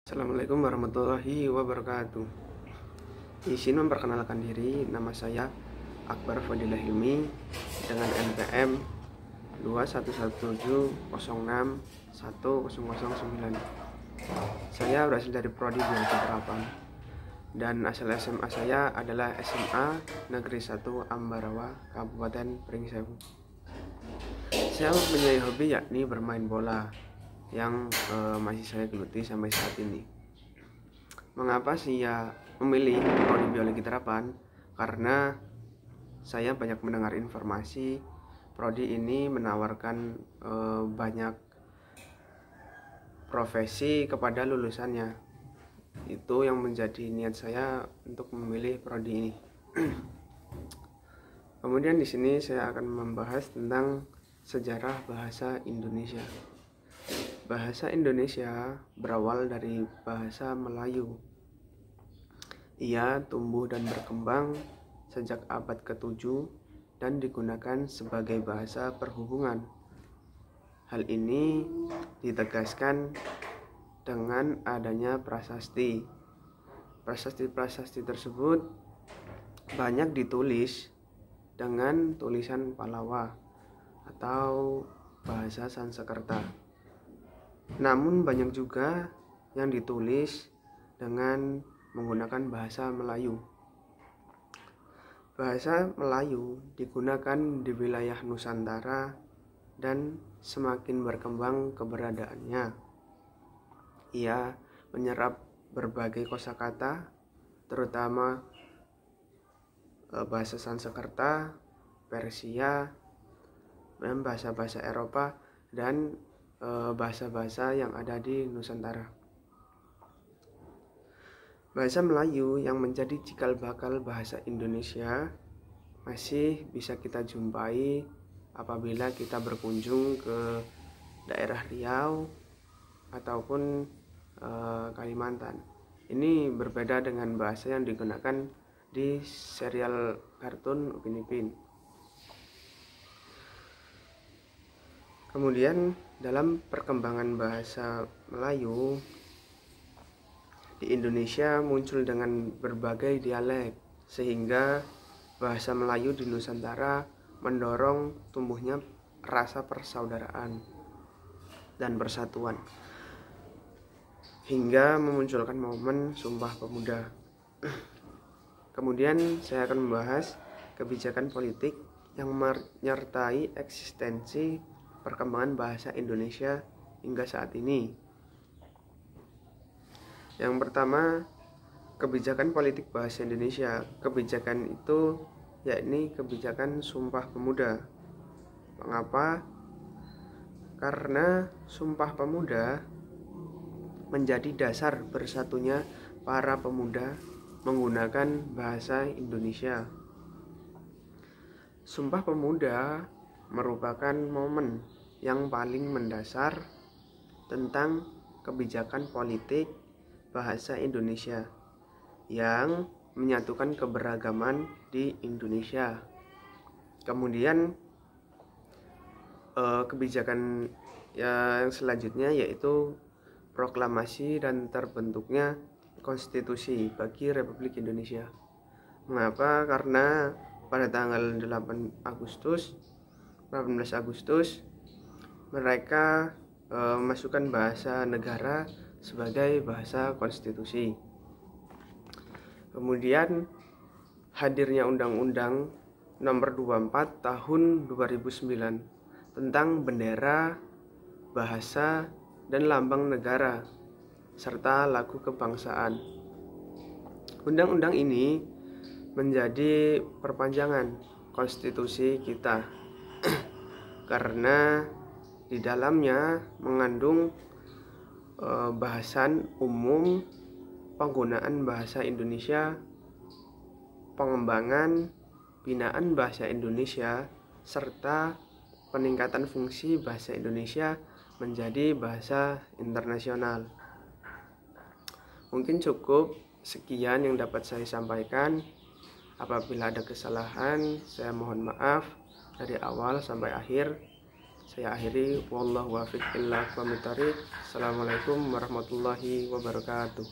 Assalamualaikum warahmatullahi wabarakatuh. Izin memperkenalkan diri, nama saya Akbar Fadilah Hilmi dengan NPM 211706109. Saya berasal dari Prodi Biologi Terapan dan asal SMA saya adalah SMA Negeri 1 Ambarawa, Kabupaten Pringsewu. Saya mempunyai hobi yakni bermain bola yang masih saya geluti sampai saat ini. Mengapa saya memilih Prodi Biologi Terapan? Karena saya banyak mendengar informasi Prodi ini menawarkan banyak profesi kepada lulusannya. Itu yang menjadi niat saya untuk memilih Prodi ini. Kemudian di sini saya akan membahas tentang sejarah bahasa Indonesia. Bahasa Indonesia berawal dari bahasa Melayu. Ia tumbuh dan berkembang sejak abad ke-7 dan digunakan sebagai bahasa perhubungan. Hal ini ditegaskan dengan adanya prasasti. Prasasti-prasasti tersebut banyak ditulis dengan tulisan Pallawa atau bahasa Sanskerta. Namun banyak juga yang ditulis dengan menggunakan bahasa Melayu. Bahasa Melayu digunakan di wilayah Nusantara dan semakin berkembang keberadaannya. Ia menyerap berbagai kosakata, terutama bahasa Sanskerta, Persia, dan bahasa-bahasa Eropa dan bahasa-bahasa yang ada di Nusantara. Bahasa Melayu yang menjadi cikal bakal bahasa Indonesia masih bisa kita jumpai apabila kita berkunjung ke daerah Riau ataupun Kalimantan. Ini berbeda dengan bahasa yang digunakan di serial kartun Upin Ipin. Kemudian dalam perkembangan bahasa Melayu di Indonesia muncul dengan berbagai dialek, sehingga bahasa Melayu di Nusantara mendorong tumbuhnya rasa persaudaraan dan persatuan, hingga memunculkan momen Sumpah Pemuda. Kemudian saya akan membahas kebijakan politik yang menyertai eksistensi perkembangan bahasa Indonesia hingga saat ini. Yang pertama, kebijakan politik bahasa Indonesia. Kebijakan itu yakni kebijakan Sumpah Pemuda. Mengapa? Karena Sumpah Pemuda menjadi dasar bersatunya para pemuda menggunakan bahasa Indonesia. Sumpah Pemuda merupakan momen yang paling mendasar tentang kebijakan politik bahasa Indonesia yang menyatukan keberagaman di Indonesia. Kemudian kebijakan yang selanjutnya yaitu proklamasi dan terbentuknya konstitusi bagi Republik Indonesia. Mengapa? Karena pada tanggal 18 Agustus mereka memasukkan bahasa negara sebagai bahasa konstitusi. Kemudian hadirnya Undang-Undang Nomor 24 Tahun 2009 tentang bendera, bahasa, dan lambang negara serta lagu kebangsaan. Undang-undang ini menjadi perpanjangan konstitusi kita karena di dalamnya mengandung bahasan umum, penggunaan bahasa Indonesia, pengembangan, binaan bahasa Indonesia, serta peningkatan fungsi bahasa Indonesia menjadi bahasa internasional. Mungkin cukup sekian yang dapat saya sampaikan. Apabila ada kesalahan, saya mohon maaf dari awal sampai akhir. Saya akhiri, wallahu wafiq illa aqwamit thoriq. Assalamualaikum warahmatullahi wabarakatuh.